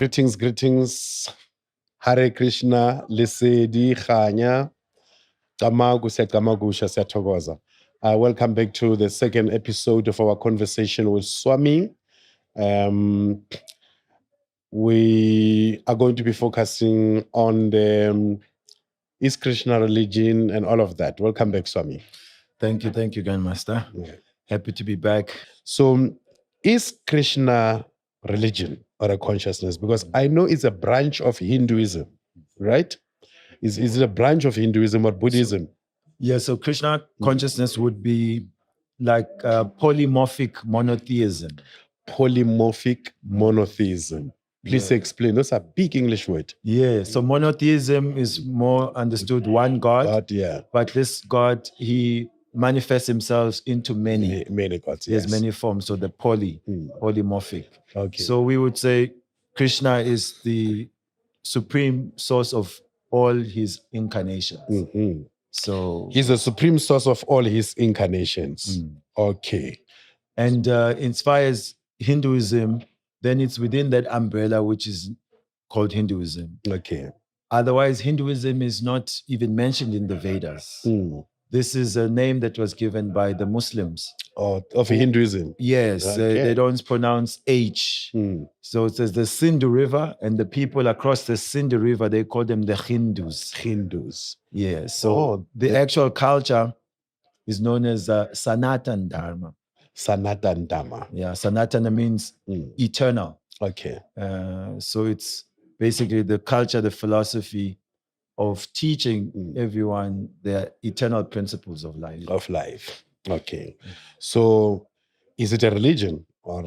Greetings. Hare Krishna, Lesedi, Khanya, Tamagu, Setamagu, Setogoza. Welcome back to the second episode of our conversation with Swami. We are going to be focusing on the is Krishna religion and all of that. Welcome back, Swami. Thank you, Grandmaster. Yeah. Happy to be back. So, is Krishna religion or a consciousness? Because I know it's a branch of Hinduism, right? Is it a branch of Hinduism or Buddhism? So Krishna consciousness would be like polymorphic monotheism. Polymorphic monotheism. Please explain. Those are big English words. Yeah, so monotheism is more understood one God. But this God, he manifests himself into many gods. He has many forms. So the polymorphic. Okay. So we would say Krishna is the supreme source of all his incarnations. Mm-hmm. So he's the supreme source of all his incarnations. Okay. And as far as Hinduism, then it's within that umbrella which is called Hinduism. Okay. Otherwise, Hinduism is not even mentioned in the Vedas. This is a name that was given by the Muslims. Of Hinduism? Yes, Okay. they don't pronounce H. So it says the Sindhu River, and the people across the Sindhu River, they call them the Hindus. Hindus. Yeah, so the actual culture is known as Sanatan Dharma. Sanatan Dharma. Yeah, Sanatana means eternal. Okay. So it's basically the culture, the philosophy of teaching everyone the eternal principles of life. Okay. So is it a religion or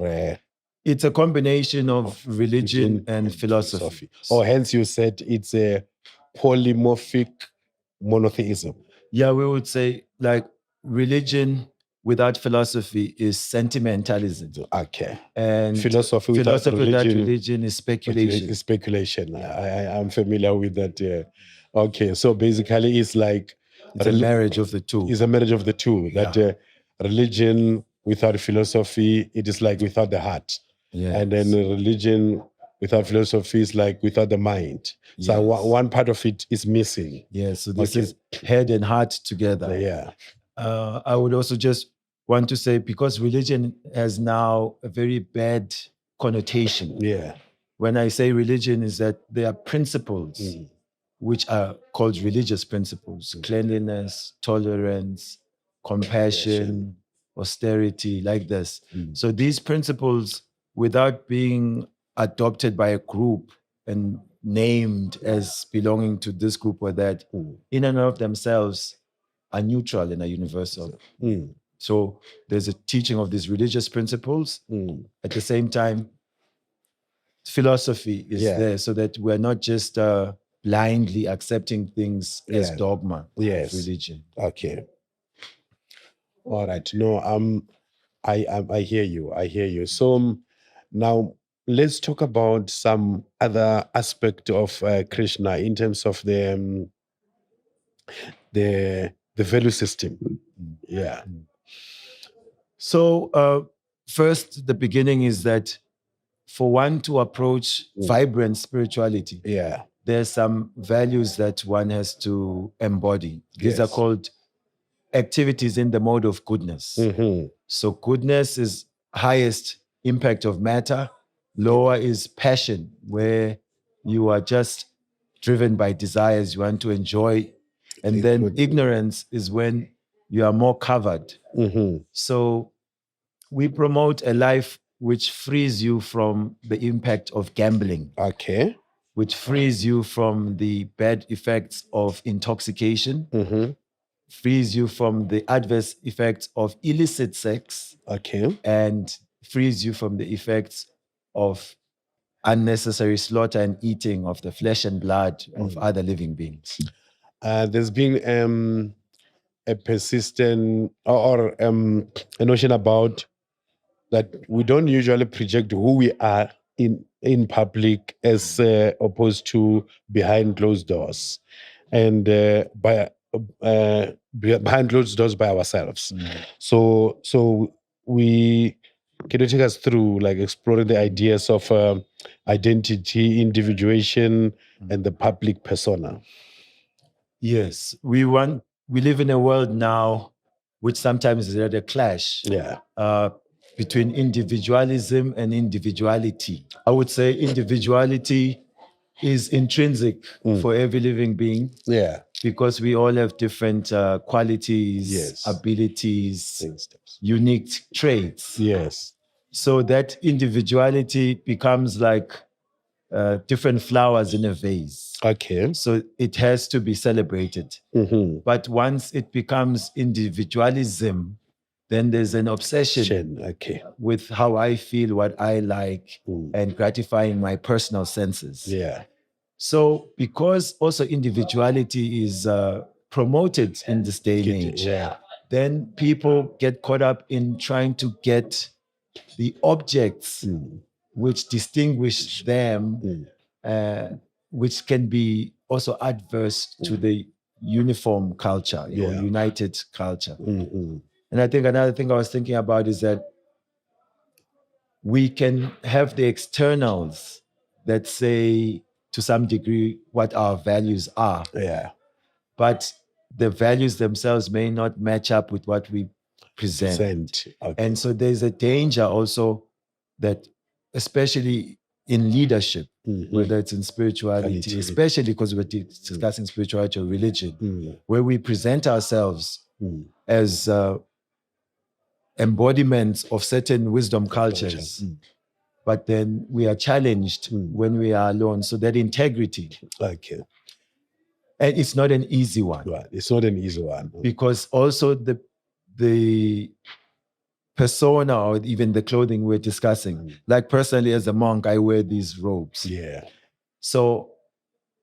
It's a combination of religion and philosophy. Hence you said it's a polymorphic monotheism. Yeah, we would say like religion without philosophy is sentimentalism. Okay. And philosophy without religion is speculation. Speculation. I'm familiar with that. Yeah. Okay. So basically it's like it's a marriage of the two. It's a marriage of the two. That religion without philosophy, it is like without the heart. Yes. And then religion without philosophy is like without the mind. So one part of it is missing. Yes. So this is head and heart together. Yeah. I would also just want to say, because religion has now a very bad connotation. Yeah. When I say religion, is that there are principles which are called religious principles: cleanliness, tolerance, compassion, austerity, like this. So these principles, without being adopted by a group and named as belonging to this group or that, in and of themselves are neutral and are universal. So there's a teaching of these religious principles. At the same time, philosophy is there so that we're not just blindly accepting things as dogma of religion. Okay. All right. No, I hear you. So now let's talk about some other aspect of Krishna in terms of the value system. Yeah. So first, the beginning is that for one to approach vibrant spirituality, there's some values that one has to embody. These are called activities in the mode of goodness. So goodness is highest impact of matter. Lower is passion, where you are just driven by desires, you want to enjoy. And then ignorance is when you are more covered. So we promote a life which frees you from the impact of gambling. Okay. Which frees you from the bad effects of intoxication. Frees you from the adverse effects of illicit sex. Okay. And frees you from the effects of unnecessary slaughter and eating of the flesh and blood of other living beings. There's been a persistent or a notion about that we don't usually project who we are in public as opposed to behind closed doors, and behind closed doors by ourselves. So we Can you take us through like exploring the ideas of identity, individuation, and the public persona? Yes, we live in a world now which sometimes is at a clash between individualism and individuality. I would say individuality is intrinsic for every living being. Yeah. Because we all have different qualities, abilities, unique traits. Yes. So that individuality becomes like different flowers in a vase. Okay. So it has to be celebrated. Mm-hmm. But once it becomes individualism, then there's an obsession with how I feel, what I like, and gratifying my personal senses. Yeah. So because also individuality is promoted in this day and age, then people get caught up in trying to get the objects which distinguish them, which can be also adverse to the uniform culture or united culture. Mm-hmm. And I think another thing I was thinking about is that we can have the externals that say to some degree what our values are. Yeah. But the values themselves may not match up with what we present. Okay. And so there's a danger also that, especially in leadership, whether it's in spirituality, especially because we're discussing spirituality or religion, where we present ourselves as embodiments of certain wisdom cultures. But then we are challenged when we are alone. So that integrity. Okay. And it's not an easy one. Right. It's not an easy one. Because also the persona or even the clothing we're discussing. Like personally, as a monk, I wear these robes. Yeah. So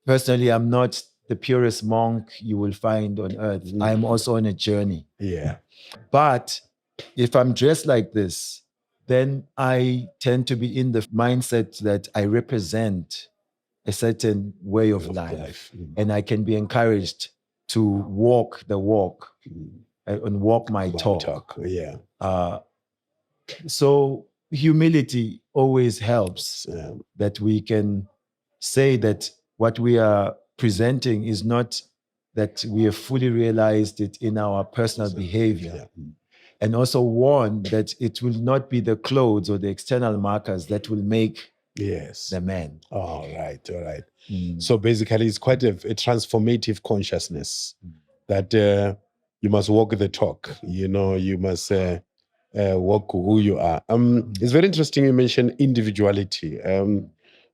personally, I'm not the purest monk you will find on earth. I'm also on a journey. Yeah. But if I'm dressed like this, then I tend to be in the mindset that I represent a certain way of life. And I can be encouraged to walk the walk and walk my talk. Yeah. So humility always helps, that we can say that what we are presenting is not that we have fully realized it in our personal behavior. And also warn that it will not be the clothes or the external markers that will make the man. All right. So basically, it's quite a transformative consciousness that you must walk the talk. You know, you must walk who you are. It's very interesting you mentioned individuality.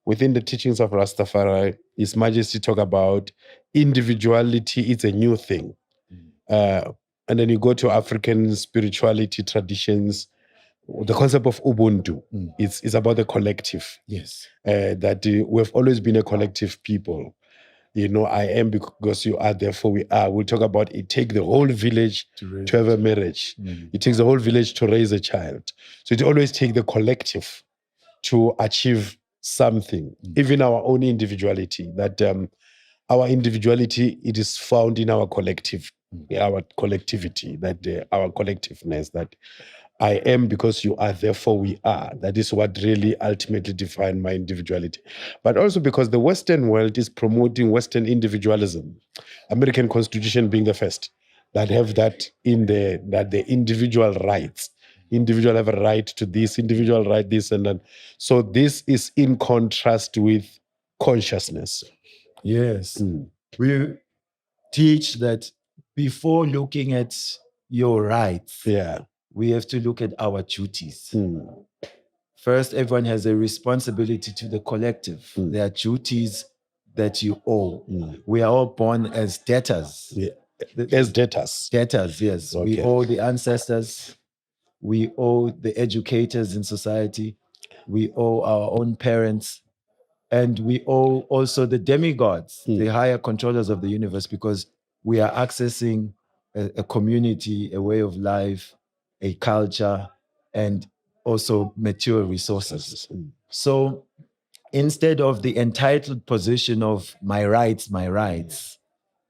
Within the teachings of Rastafari, His Majesty talk about individuality. It's a new thing. And then you go to African spirituality traditions, the concept of Ubuntu, it's about the collective. Yes. That we've always been a collective people. You know, I am because you are, therefore we are. We'll talk about it takes the whole village to have a marriage. It takes the whole village to raise a child. So it always takes the collective to achieve something, even our own individuality. That our individuality, it is found in our collective, our collectivity, that our collectiveness, that I am because you are, therefore we are. That is what really ultimately defines my individuality. But also because the Western world is promoting Western individualism, American Constitution being the first, that have that in there, that the individual rights, individual have a right to this, individual right this and that. So this is in contrast with consciousness. Yes. We teach that before looking at your rights, we have to look at our duties. First, everyone has a responsibility to the collective. There are duties that you owe. We are all born as debtors. As debtors. Debtors, yes. Okay. We owe the ancestors. We owe the educators in society. We owe our own parents. And we owe also the demigods, the higher controllers of the universe, because we are accessing a community, a way of life, a culture, and also material resources. So instead of the entitled position of my rights,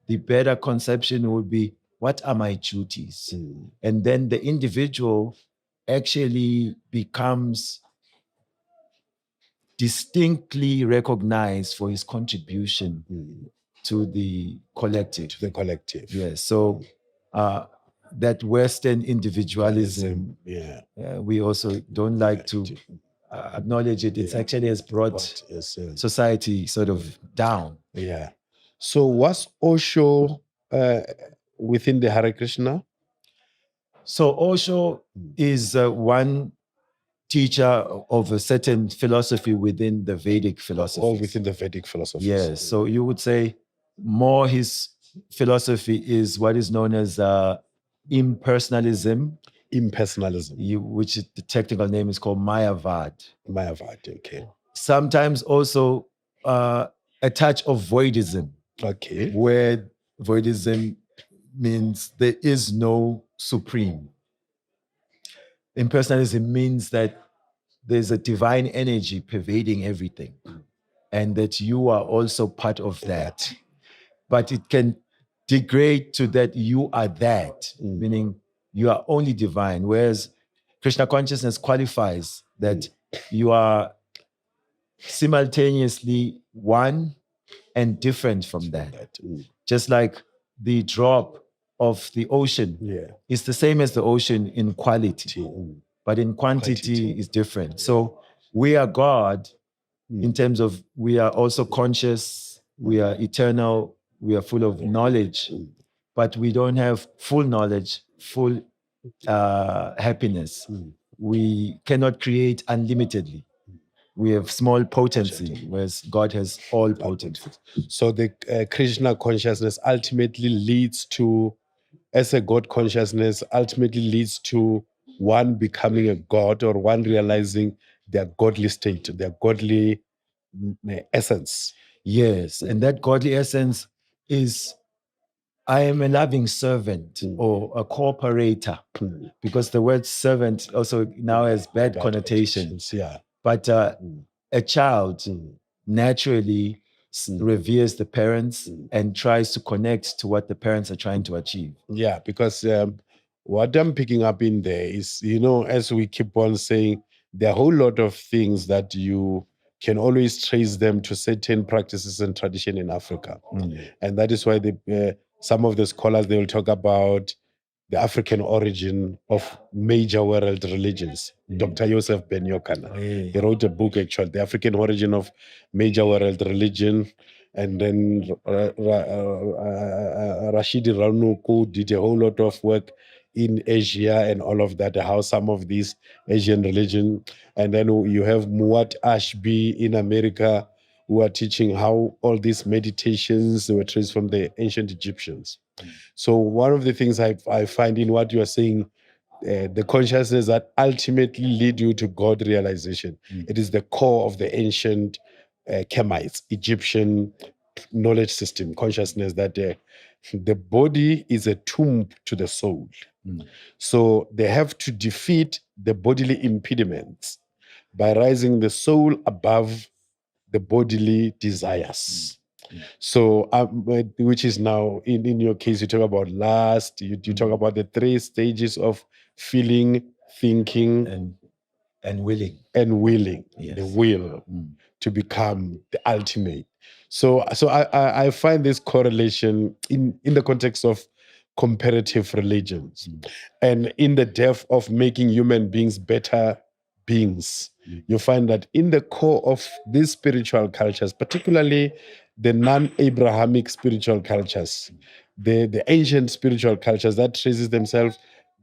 the better conception would be, what are my duties? And then the individual actually becomes distinctly recognized for his contribution to the collective. Yes. So that Western individualism, we also don't like to acknowledge it. It actually has brought society sort of down. Yeah. So was Osho within the Hare Krishna? So Osho is one teacher of a certain philosophy within the Vedic philosophy. Or within the Vedic philosophy. Yes. So you would say more his philosophy is what is known as impersonalism. Which the technical name is called Mayavad. Okay. Sometimes also a touch of voidism. Okay. Where voidism means there is no supreme. Impersonalism means that there's a divine energy pervading everything, and that you are also part of that. But it can degrade to that you are that, meaning you are only divine, whereas Krishna consciousness qualifies that you are simultaneously one and different from that. Just like the drop of the ocean is the same as the ocean in quality, but in quantity is different. So we are God in terms of we are also conscious, we are eternal, we are full of knowledge, but we don't have full knowledge, full happiness. We cannot create unlimitedly. We have small potency, whereas God has all potency. So the Krishna consciousness ultimately leads to, as a God consciousness, ultimately leads to one becoming a God, or one realizing their godly state, their godly essence. Yes, and that godly essence is, I am a loving servant or a cooperator, because the word servant also now has bad connotations. But a child naturally reveres the parents and tries to connect to what the parents are trying to achieve. Yeah, because what I'm picking up in there is, as we keep on saying, there are a whole lot of things that you can always trace them to certain practices and tradition in Africa. And that is why some of the scholars, they will talk about the African origin of major world religions. Dr. Joseph Ben Yokana, he wrote a book, actually, The African Origin of Major World Religion. And then Rashidi Ranuku did a whole lot of work in Asia and all of that, how some of these Asian religion. And then you have Muat Ashby in America, who are teaching how all these meditations were traced from the ancient Egyptians. So one of the things I find in what you are saying, the consciousness that ultimately lead you to God realization, it is the core of the ancient Kemites, Egyptian knowledge system, consciousness, that the body is a tomb to the soul. So they have to defeat the bodily impediments by raising the soul above the bodily desires. So, which is now, in your case, you talk about lust, you talk about the 3 stages of feeling, thinking, and willing. Yes. The will to become the ultimate. So I find this correlation in the context of comparative religions, and in the depth of making human beings better beings. You find that in the core of these spiritual cultures, particularly the non-Abrahamic spiritual cultures, the ancient spiritual cultures that traces themselves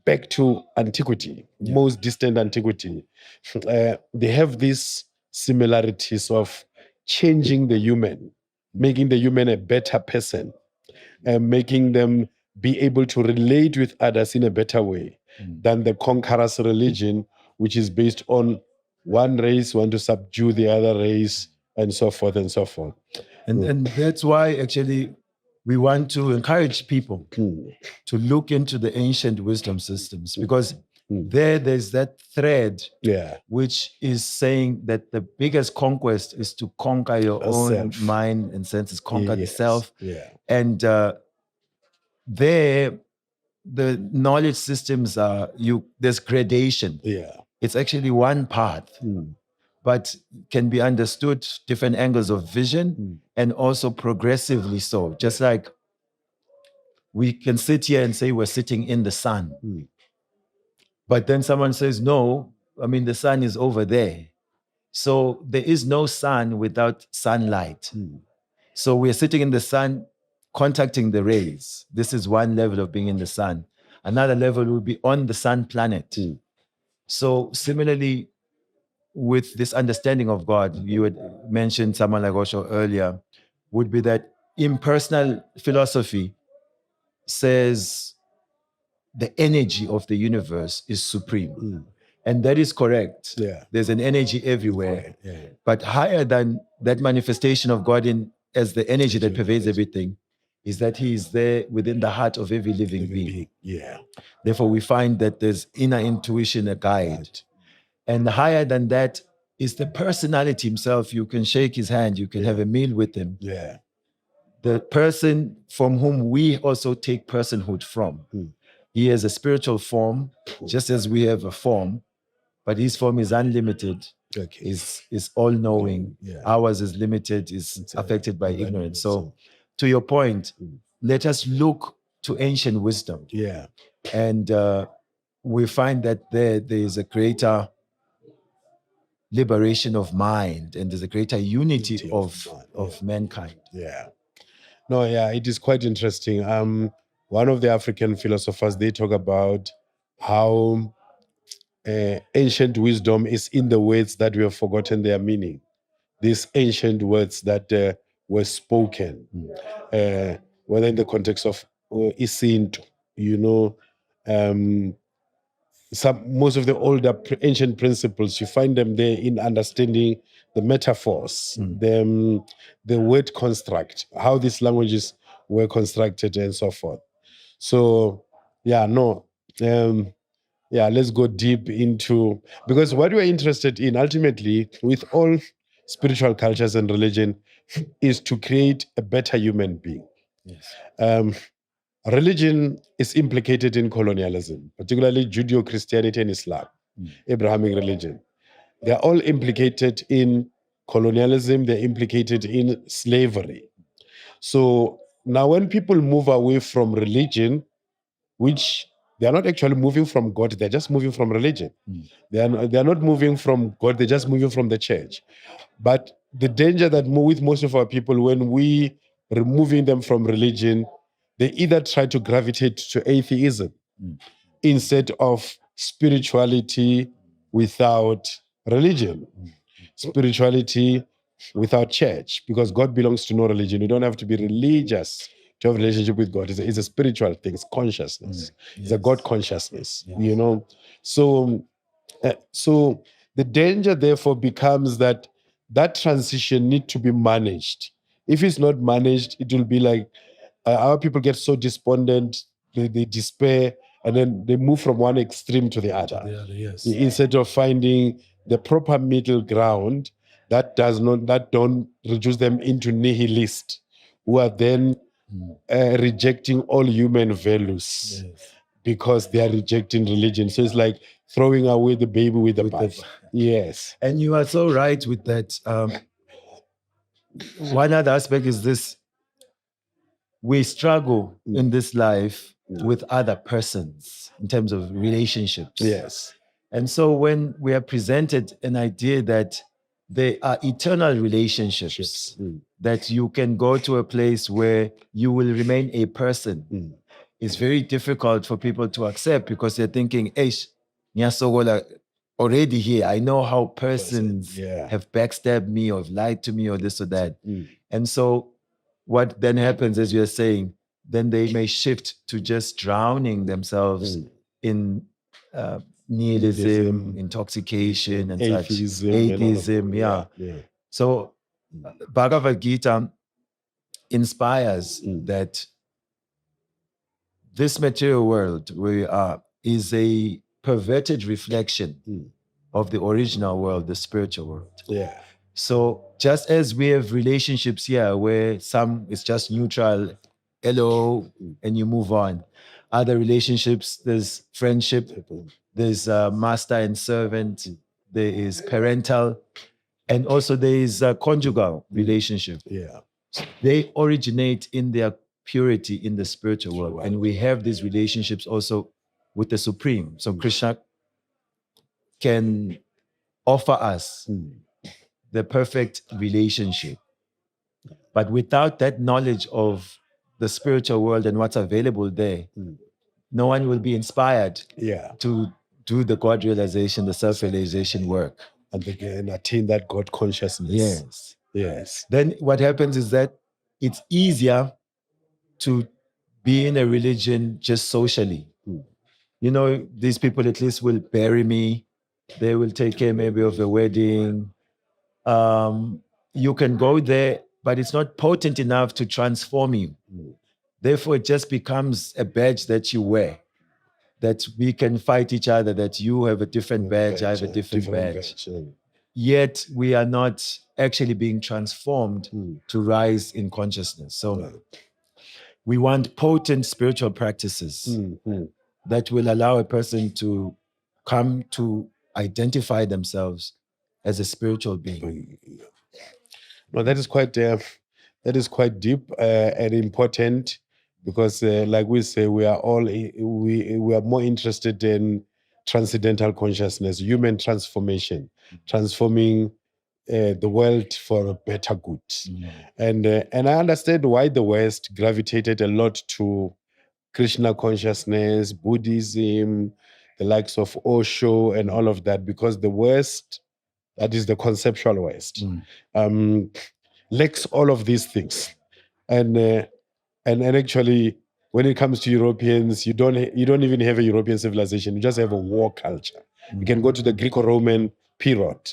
back to antiquity, most distant antiquity, they have these similarities of changing the human, making the human a better person, and making them be able to relate with others in a better way than the conqueror's religion, which is based on one race want to subdue the other race, and so forth and so forth. And that's why actually we want to encourage people to look into the ancient wisdom systems, because there's that thread which is saying that the biggest conquest is to conquer your own mind and senses, conquer the self. And there the knowledge systems are there's gradation. Yeah. It's actually one path, but can be understood different angles of vision and also progressively so. Just like we can sit here and say we're sitting in the sun, but then someone says, no, I mean, the sun is over there. So there is no sun without sunlight. So we're sitting in the sun, contacting the rays. This is one level of being in the sun. Another level will be on the sun planet. So similarly, with this understanding of God, you had mentioned someone like Osho earlier, would be that impersonal philosophy says the energy of the universe is supreme. And that is correct. Yeah. There's an energy everywhere. Yeah. But higher than that manifestation of God as the energy that pervades everything is that he is there within the heart of every living being. Yeah. Therefore, we find that there's inner intuition, a guide. And higher than that is the personality himself. You can shake his hand, you can have a meal with him. Yeah. The person from whom we also take personhood from. He has a spiritual form, just as we have a form, but his form is unlimited, is all-knowing. Ours is limited, is affected by ignorance. So to your point, let us look to ancient wisdom. Yeah. And we find that there is a greater liberation of mind and there's a greater unity of mankind. Yeah. No, yeah, it is quite interesting. One of the African philosophers, they talk about how ancient wisdom is in the words that we have forgotten their meaning. These ancient words that were spoken, whether in the context of isintu, most of the older ancient principles, you find them there in understanding the metaphors, the word construct, how these languages were constructed and so forth. So, let's go deep into, because what we're interested in ultimately with all spiritual cultures and religion is to create a better human being. Yes. Religion is implicated in colonialism, particularly Judeo-Christianity and Islam, Abrahamic religion. They're all implicated in colonialism, they're implicated in slavery. So now when people move away from religion, which they are not actually moving from God, they're just moving from religion. They are not moving from God, they're just moving from the church. But the danger that with most of our people, when we removing them from religion, they either try to gravitate to atheism instead of spirituality without religion, spirituality without church, because God belongs to no religion. You don't have to be religious to have a relationship with God. It's a spiritual thing. It's consciousness. It's a God consciousness, So the danger, therefore, becomes that transition needs to be managed. If it's not managed, it will be like our people get so despondent, they despair, and then they move from one extreme to the other. Instead of finding the proper middle ground that don't reduce them into nihilists, who are then rejecting all human values because they are rejecting religion. So it's like throwing away the baby with the bath. Yes. And you are so right with that. One other aspect is this. We struggle in this life with other persons in terms of relationships. Yes. And so when we are presented an idea that there are eternal relationships, that you can go to a place where you will remain a person, it's very difficult for people to accept because they're thinking, Nyasogola, already here, I know how persons have backstabbed me or lied to me or this or that. And so what then happens, as you're saying, then they may shift to just drowning themselves in nihilism, intoxication, and atheism, such. Atheism, yeah. So Bhagavad Gita inspires that this material world where we are is a perverted reflection of the original world, the spiritual world. Yeah. So just as we have relationships here where some is just neutral, hello, and you move on. other relationships. There's friendship, there's master and servant, there is parental, and also there is a conjugal relationship. Yeah. They originate in their purity in the spiritual world. And we have these relationships also with the Supreme. So Krishna can offer us the perfect relationship. But without that knowledge of the spiritual world and what's available there, no one will be inspired to do the God realization, the self-realization work. And again, attain that God consciousness. Yes. Yes. Then what happens is that it's easier to be in a religion just socially. You know, these people at least will bury me. They will take care maybe of a wedding. You can go there, but it's not potent enough to transform you. Therefore, it just becomes a badge that you wear, that we can fight each other, that you have a different badge, I have a different badge. Yet we are not actually being transformed to rise in consciousness. So we want potent spiritual practices that will allow a person to come to identify themselves as a spiritual being. No, that is quite deep and important, because, like we say, we are more interested in transcendental consciousness, human transformation, transforming the world for a better good. And I understand why the West gravitated a lot to Krishna consciousness, Buddhism, the likes of Osho and all of that, because the West, that is the conceptual West, lacks all of these things. And actually, when it comes to Europeans, you don't even have a European civilization. You just have a war culture. You can go to the Greco-Roman period.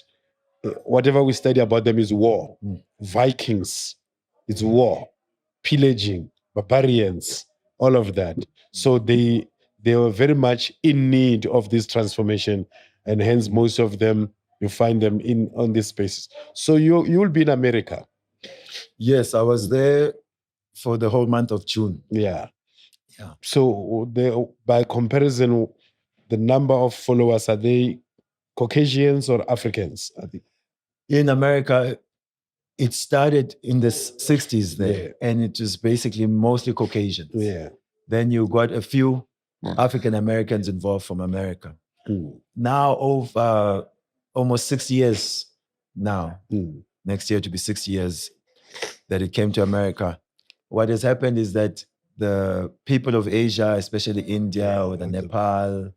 Whatever we study about them is war. Vikings, it's war. Pillaging, barbarians, all of that. So they were very much in need of this transformation, and hence most of them, you find them on these spaces. So you'll be in America. Yes, I was there for the whole month of June. Yeah. So by comparison, the number of followers, are they Caucasians or Africans? In America, it started in the 60s there, and it was basically mostly Caucasians. Yeah. Then you got a few African Americans involved from America. Now, over almost 6 years now, next year to be 6 years that it came to America, what has happened is that the people of Asia, especially India or the Nepal,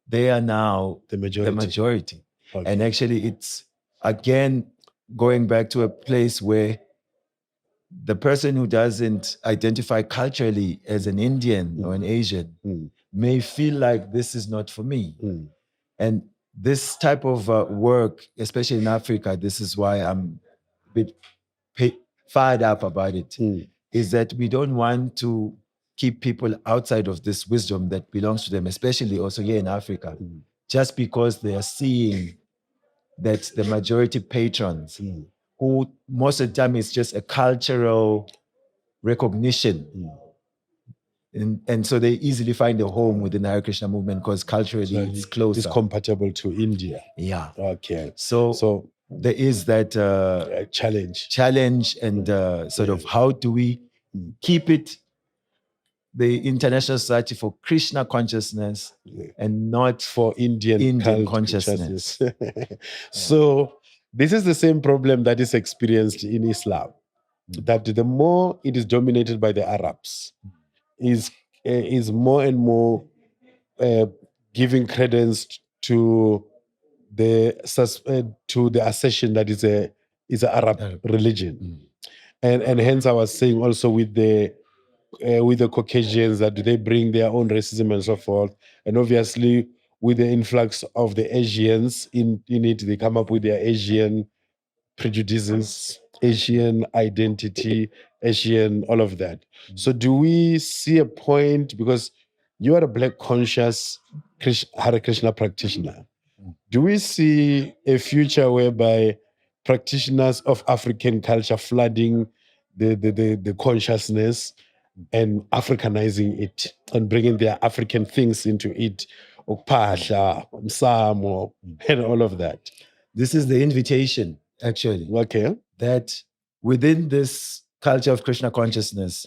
they are now the majority. Okay. And actually, it's again going back to a place where the person who doesn't identify culturally as an Indian or an Asian may feel like this is not for me. And this type of work, especially in Africa, this is why I'm a bit fired up about it, is that we don't want to keep people outside of this wisdom that belongs to them, especially also here in Africa, just because they are seeing that the majority patrons, who most of the time is just a cultural recognition. And so they easily find a home within the Hare Krishna movement because culturally it's closer. It's compatible to India. Yeah. Okay. So there is that challenge and sort of how do we keep it the International Society for Krishna Consciousness and not for Indian consciousness. So this is the same problem that is experienced in Islam, that the more it is dominated by the Arabs, is more and more giving credence to the assertion that is a Arab religion, and hence I was saying also with the Caucasians that they bring their own racism and so forth, and obviously with the influx of the Asians in it, they come up with their Asian prejudices, Asian identity, Asian, all of that. So do we see a point, because you are a Black conscious Hare Krishna practitioner, do we see a future whereby practitioners of African culture flooding the consciousness and Africanizing it and bringing their African things into it, Okphahla, Msamo, and all of that. This is the invitation, actually. Okay. That within this culture of Krishna consciousness,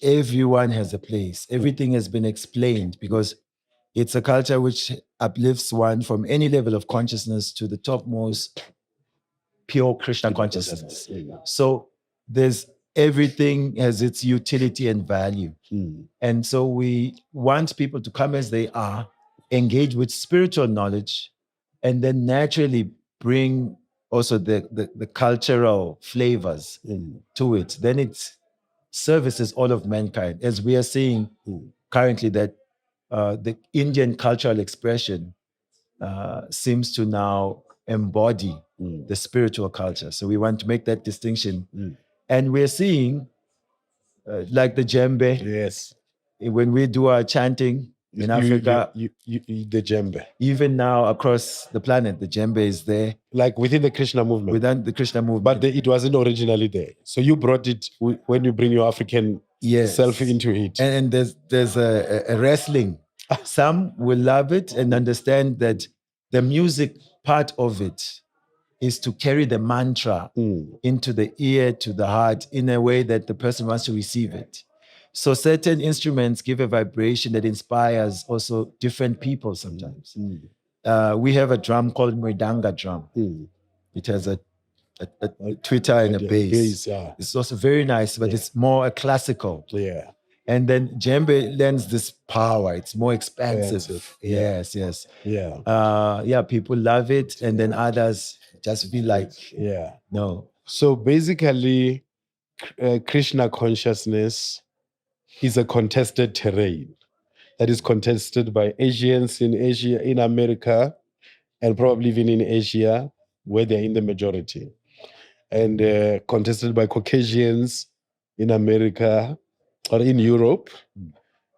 everyone has a place. Everything has been explained because it's a culture which uplifts one from any level of consciousness to the topmost pure Krishna consciousness. So there's everything has its utility and value. And so we want people to come as they are, engage with spiritual knowledge, and then naturally bring also the cultural flavors to it. Then it services all of mankind, as we are seeing currently that the Indian cultural expression seems to now embody the spiritual culture. So we want to make that distinction. And we're seeing, like the djembe, Yes. when we do our chanting in Africa, the djembe. even now across the planet, the djembe is there. Like within the Krishna movement. Within the Krishna movement. But it wasn't originally there. So you brought it when you bring your African self into it. And there's a wrestling. Some will love it and understand that the music part of it is to carry the mantra into the ear, to the heart, in a way that the person wants to receive it. So certain instruments give a vibration that inspires also different people sometimes. We have a drum called Mridanga drum. It has a Twitter and a bass. It's also very nice, but it's more a classical. Yeah. And then djembe lends this power. It's more expansive. Yes. Yeah, people love it. And then others just feel like, no. So basically, Krishna consciousness is a contested terrain that is contested by Asians in Asia, in America, and probably even in Asia, where they're in the majority. And contested by Caucasians in America or in Europe,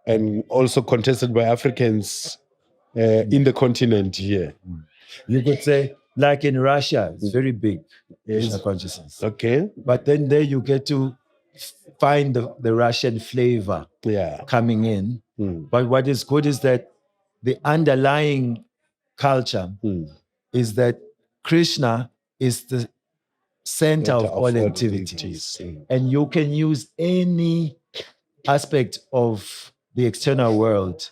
and also contested by Africans in the continent here. You could say, like in Russia, it's very big, Krishna consciousness. Okay. But then there you get to find the Russian flavor coming in. But what is good is that the underlying culture is that Krishna is the center of all activities. And you can use any aspect of the external world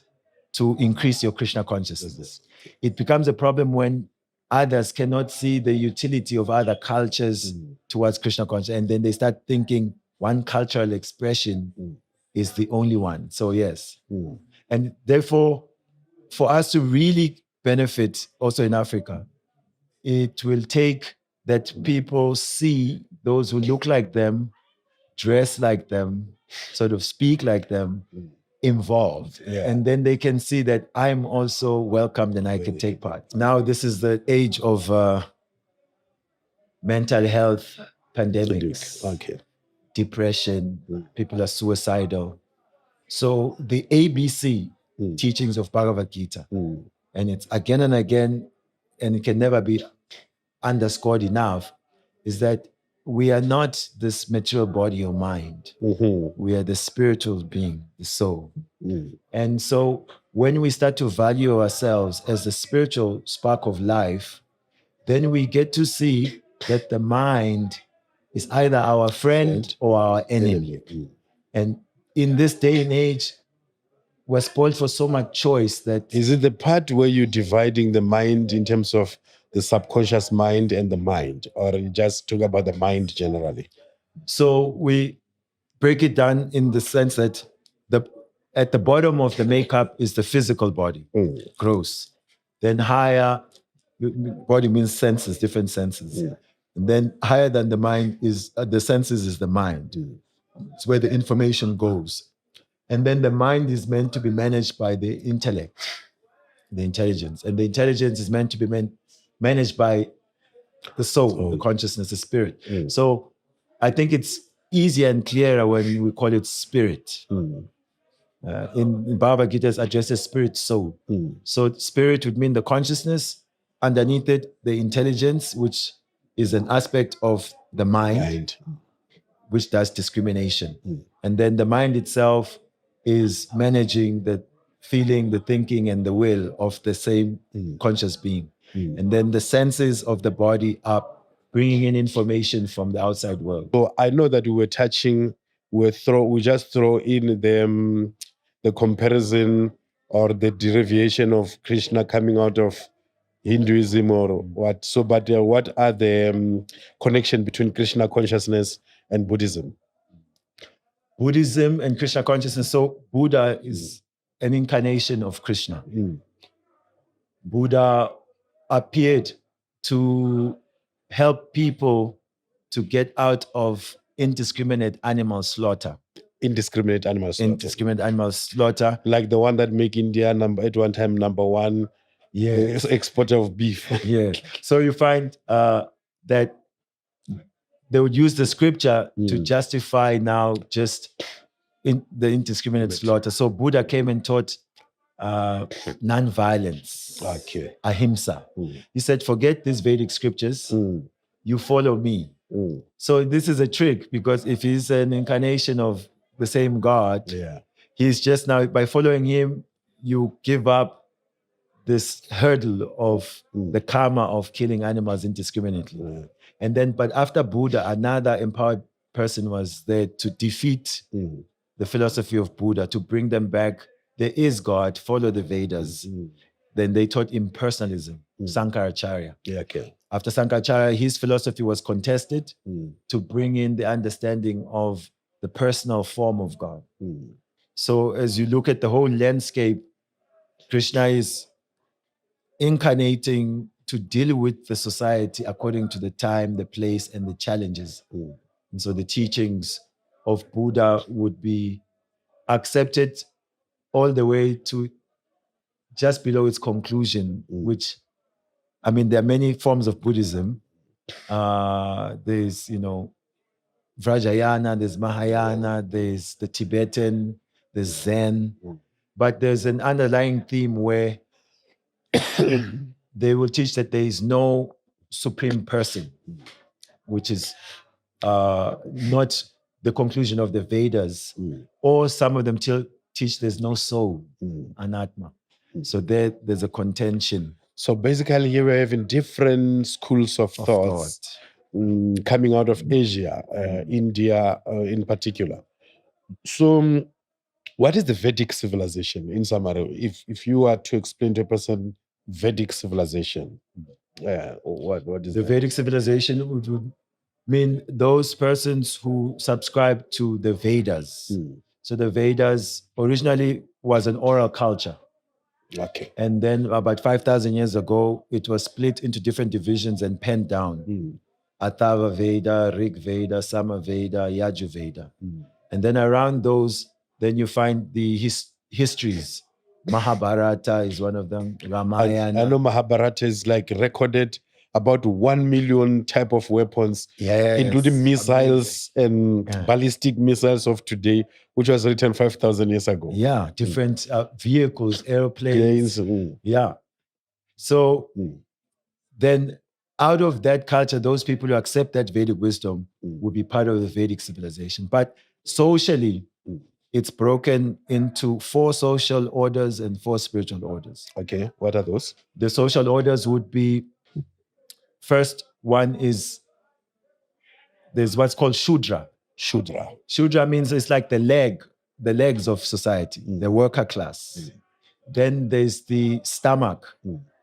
to increase your Krishna consciousness. It becomes a problem when others cannot see the utility of other cultures towards Krishna consciousness, and then they start thinking one cultural expression is the only one. So yes. And therefore, for us to really benefit also in Africa, it will take that people see those who look like them, dress like them, sort of speak like them, involved. And then they can see that I'm also welcomed and I can take part. Now, this is the age of mental health pandemics, depression, people are suicidal. So the ABC teachings of Bhagavad Gita, and it's again and again, and it can never be underscored enough, is that we are not this material body or mind. We are the spiritual being, the soul. And so when we start to value ourselves as the spiritual spark of life, then we get to see that the mind is either our friend or our enemy. And in this day and age, we're spoiled for so much choice that... Is it the part where you're dividing the mind in terms of the subconscious mind and the mind, or you just talk about the mind generally? So we break it down in the sense that at the bottom of the makeup is the physical body, gross. Then higher, body means senses, different senses. And then higher than the mind is, the senses is the mind. It's where the information goes. And then the mind is meant to be managed by the intellect, the intelligence. And the intelligence is meant to be managed by the soul, the consciousness, the spirit. So I think it's easier and clearer when we call it spirit. In Bhagavad Gita, it's addressed as spirit, soul. So spirit would mean the consciousness, underneath it, the intelligence, which is an aspect of the mind. which does discrimination. And then the mind itself is managing the feeling, the thinking, and the will of the same conscious being. And then the senses of the body are bringing in information from the outside world. So I know that we were touching, we just throw in the comparison or the derivation of Krishna coming out of Hinduism or what. So, but what are the connection between Krishna consciousness and Buddhism? Buddhism and Krishna consciousness. So Buddha is an incarnation of Krishna. Buddha appeared to help people to get out of indiscriminate animal slaughter. Indiscriminate animal slaughter. Indiscriminate animal slaughter. Like the one that make India at one time number one exporter of beef. Yeah. So you find that they would use the scripture to justify now just in the indiscriminate slaughter. So Buddha came and taught non-violence, ahimsa. He said, forget these Vedic scriptures, you follow me. So this is a trick, because if he's an incarnation of the same God, he's just now, by following him, you give up this hurdle of the karma of killing animals indiscriminately. And then, but after Buddha, another empowered person was there to defeat the philosophy of Buddha, to bring them back. There is God, follow the Vedas. Then they taught impersonalism, Sankaracharya. After Sankaracharya, his philosophy was contested to bring in the understanding of the personal form of God. So as you look at the whole landscape, Krishna is incarnating to deal with the society according to the time, the place, and the challenges. And so the teachings of Buddha would be accepted all the way to just below its conclusion, which, I mean, there are many forms of Buddhism. There's, Vajrayana, there's Mahayana, there's the Tibetan, there's Zen. But there's an underlying theme where they will teach that there is no supreme person, which is not the conclusion of the Vedas, or some of them teach there's no soul, anatma. So there's a contention. So basically here we're having different schools of thought. Coming out of Asia, India in particular. So what is the Vedic civilization in summary? If you are to explain to a person Vedic civilization, what is the Vedic civilization would mean those persons who subscribe to the Vedas. So the Vedas originally was an oral culture. And then about 5,000 years ago, it was split into different divisions and penned down. Atharva Veda, Rig Veda, Sama Veda, Yajur Veda. And then around those, then you find the histories. Mahabharata is one of them, Ramayana. I know Mahabharata is like recorded about 1 million type of weapons, including missiles and ballistic missiles of today, which was written 5,000 years ago. Yeah, different vehicles, airplanes. Yeah. So then out of that culture, those people who accept that Vedic wisdom will be part of the Vedic civilization. But socially, it's broken into 4 social orders and 4 spiritual orders. Okay, what are those? The social orders would be, first one is, there's what's called Shudra. Shudra means it's like the legs of society, the worker class. Then there's the stomach,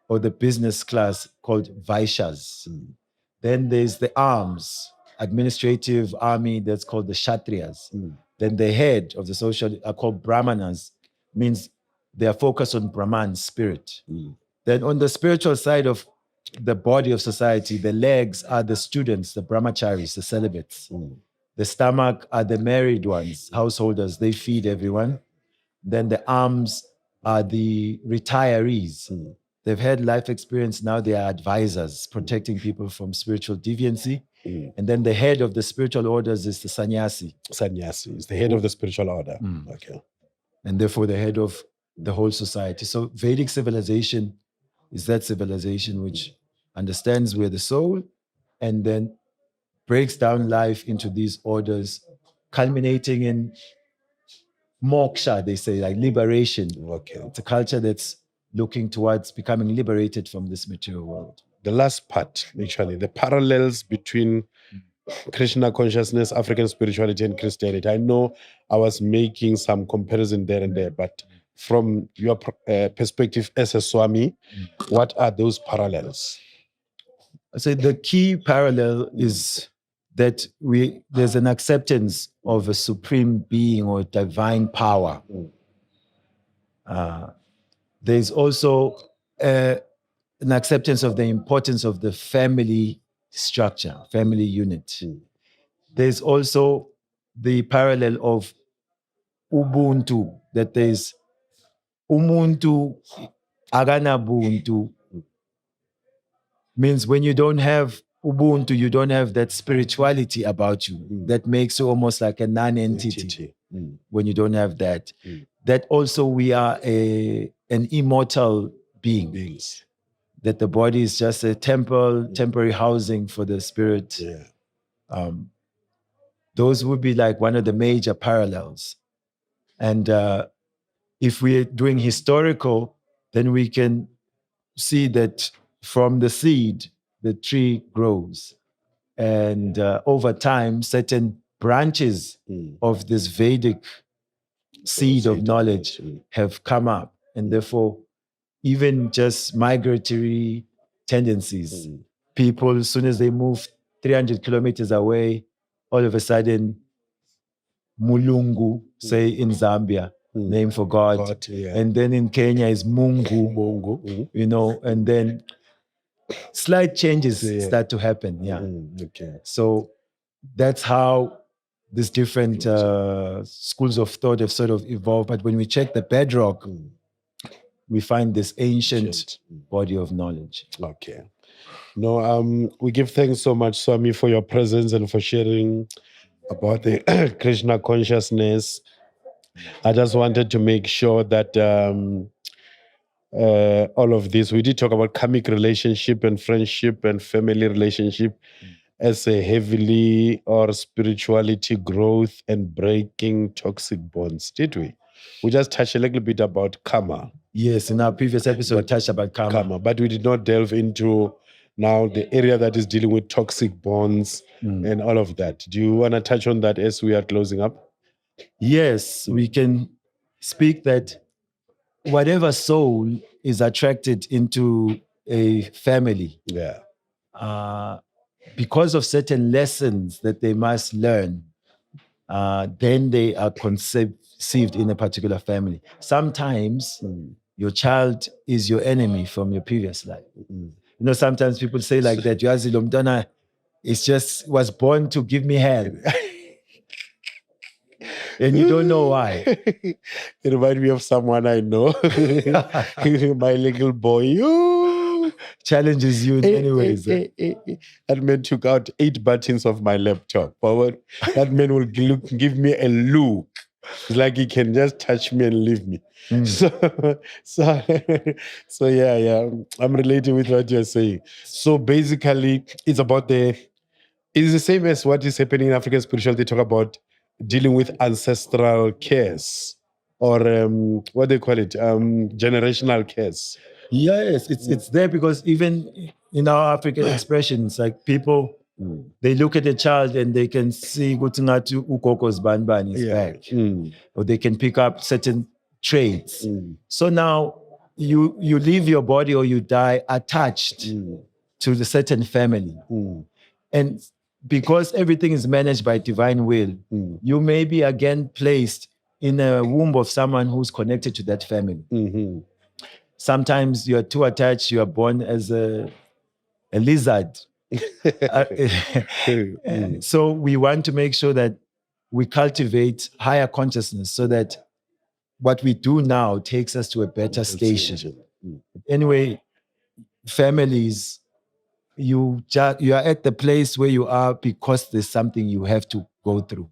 or the business class, called Vaishyas. Then there's the arms, administrative army, that's called the Kshatriyas. Then the head of the social are called Brahmanas, means they are focused on Brahman, spirit. Then on the spiritual side of the body of society, the legs are the students, the brahmacharis, the celibates. The stomach are the married ones, householders, they feed everyone. Then the arms are the retirees. They've had life experience, now they are advisors, protecting people from spiritual deviancy. And then the head of the spiritual orders is the sannyasi. Sannyasi is the head of the spiritual order. Okay. And therefore the head of the whole society. So Vedic civilization is that civilization which understands we're the soul, and then breaks down life into these orders, culminating in moksha, they say, like liberation. Okay. It's a culture that's looking towards becoming liberated from this material world. The last part, actually, the parallels between Krishna consciousness, African spirituality, and Christianity. I know I was making some comparison there and there, but from your perspective as a Swami, what are those parallels? I say the key parallel is that there's an acceptance of a supreme being or divine power. There's also an acceptance of the importance of the family structure, family unit. There's also the parallel of Ubuntu, that there's Umuntu Aganabuntu, means when you don't have Ubuntu, you don't have that spirituality about you that makes you almost like a non-entity. When you don't have that. That also we are an immortal beings. That the body is just a temporary housing for the spirit. Those would be like one of the major parallels. And if we're doing historical, then we can see that from the seed, the tree grows. And over time, certain branches of this Vedic seed of knowledge have come up. And therefore, even just migratory tendencies, people, as soon as they move 300 kilometers away, all of a sudden, Mulungu, say in Zambia, name for God. And then in Kenya is Mungu, you know, and then slight changes start to happen. So that's how these different schools of thought have sort of evolved. But when we check the bedrock, we find this ancient body of knowledge. Okay. No, we give thanks so much, Swami, for your presence and for sharing about the Krishna consciousness. I just wanted to make sure that all of this, we did talk about karmic relationship and friendship and family relationship as a heavily or spirituality growth and breaking toxic bonds, did we? We just touched a little bit about karma. Yes, in our previous episode, we touched about karma. But we did not delve into now the area that is dealing with toxic bonds and all of that. Do you want to touch on that as we are closing up? Yes, we can speak that whatever soul is attracted into a family, because of certain lessons that they must learn, then they are conceived in a particular family. Sometimes your child is your enemy from your previous life. You know, sometimes people say like that, Yazi Lomdana is just was born to give me hell. And you don't know why. It reminds me of someone I know. My little boy challenges you in many ways. That man took out 8 buttons of my laptop. That man will give me a look. It's like he can just touch me and leave me. So yeah. I'm relating with what you're saying. So basically, it's the same as what is happening in African spirituality. They talk about dealing with ancestral cares or what they call it, generational cares. Yes, it's there because even in our African expressions, like people, they look at a child and they can see Gutungatu Ukoko's Banban is back. Or they can pick up certain traits. So now you leave your body or you die attached to the certain family. And because everything is managed by divine will, you may be again placed in a womb of someone who's connected to that family. Sometimes you are too attached, you are born as a lizard. So we want to make sure that we cultivate higher consciousness so that what we do now takes us to a better station. Anyway, families, you are at the place where you are because there's something you have to go through.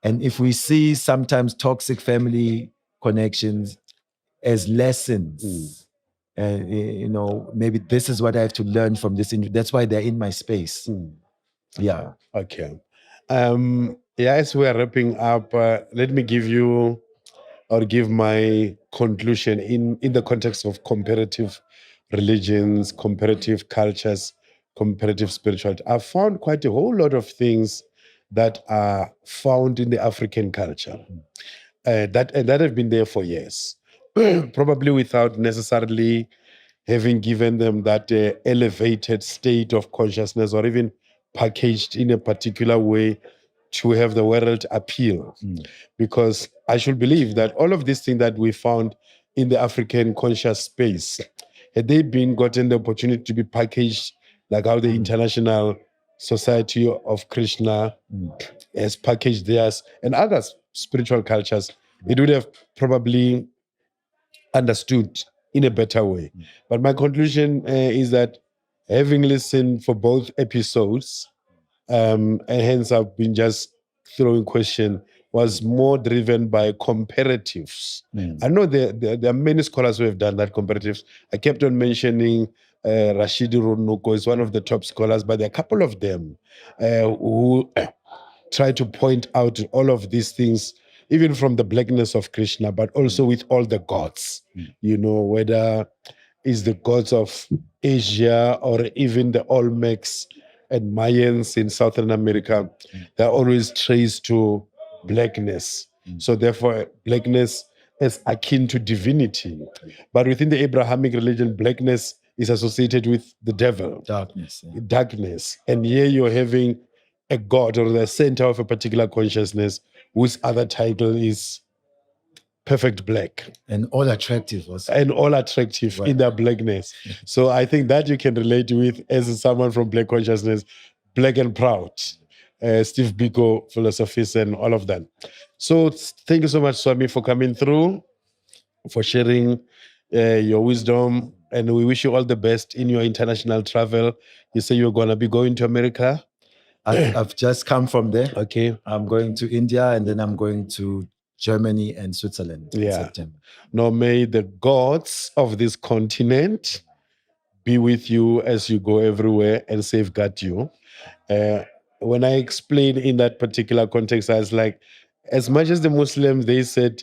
And if we see sometimes toxic family connections as lessons, you know, maybe this is what I have to learn from this. That's why they're in my space. Yeah. Okay. As we are wrapping up, let me give you or give my conclusion in the context of comparative religions, comparative cultures, comparative spirituality. I've found quite a whole lot of things that are found in the African culture that have been there for years, probably without necessarily having given them that elevated state of consciousness or even packaged in a particular way to have the world appeal. Because I should believe that all of these things that we found in the African conscious space, had they been gotten the opportunity to be packaged like how the International Society of Krishna has packaged theirs and other spiritual cultures, it would have probably understood in a better way. But my conclusion is that having listened for both episodes, and hence I've been just throwing question, was more driven by comparatives. I know there are many scholars who have done that comparatives. I kept on mentioning Rashidi Ronoko is one of the top scholars, but there are a couple of them who try to point out all of these things, even from the blackness of Krishna, but also with all the gods, whether it's the gods of Asia or even the Olmecs and Mayans in Southern America, they're always traced to blackness. So therefore, blackness is akin to divinity. But within the Abrahamic religion, blackness is associated with the devil. Darkness. And here you're having a god or the center of a particular consciousness whose other title is perfect black. And all attractive also. And all attractive in their blackness. So I think that you can relate with as someone from black consciousness, black and proud. Steve Biko, philosophist, and all of that. So thank you so much, Swami, for coming through, for sharing your wisdom. And we wish you all the best in your international travel. You say you're going to be going to America? I've just come from there. Okay. I'm going to India and then I'm going to Germany and Switzerland in September. Now may the gods of this continent be with you as you go everywhere and safeguard you. When I explained in that particular context, I was like, as much as the Muslims, they said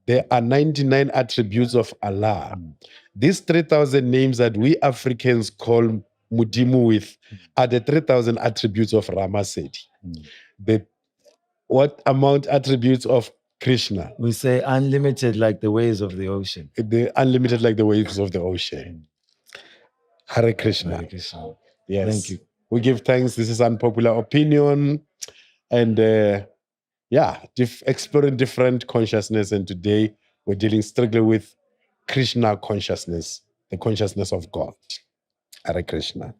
there are 99 attributes of Allah. These 3,000 names that we Africans call Mudimu with are the 3,000 attributes of Ramasedi. What amount attributes of Krishna? We say unlimited like the waves of the ocean. The unlimited like the waves of the ocean. Hare Krishna. Hare Krishna. Yes. Thank you. We give thanks. This is unpopular opinion. And exploring different consciousness. And today we're dealing strictly with Krishna consciousness, the consciousness of God. Hare Krishna.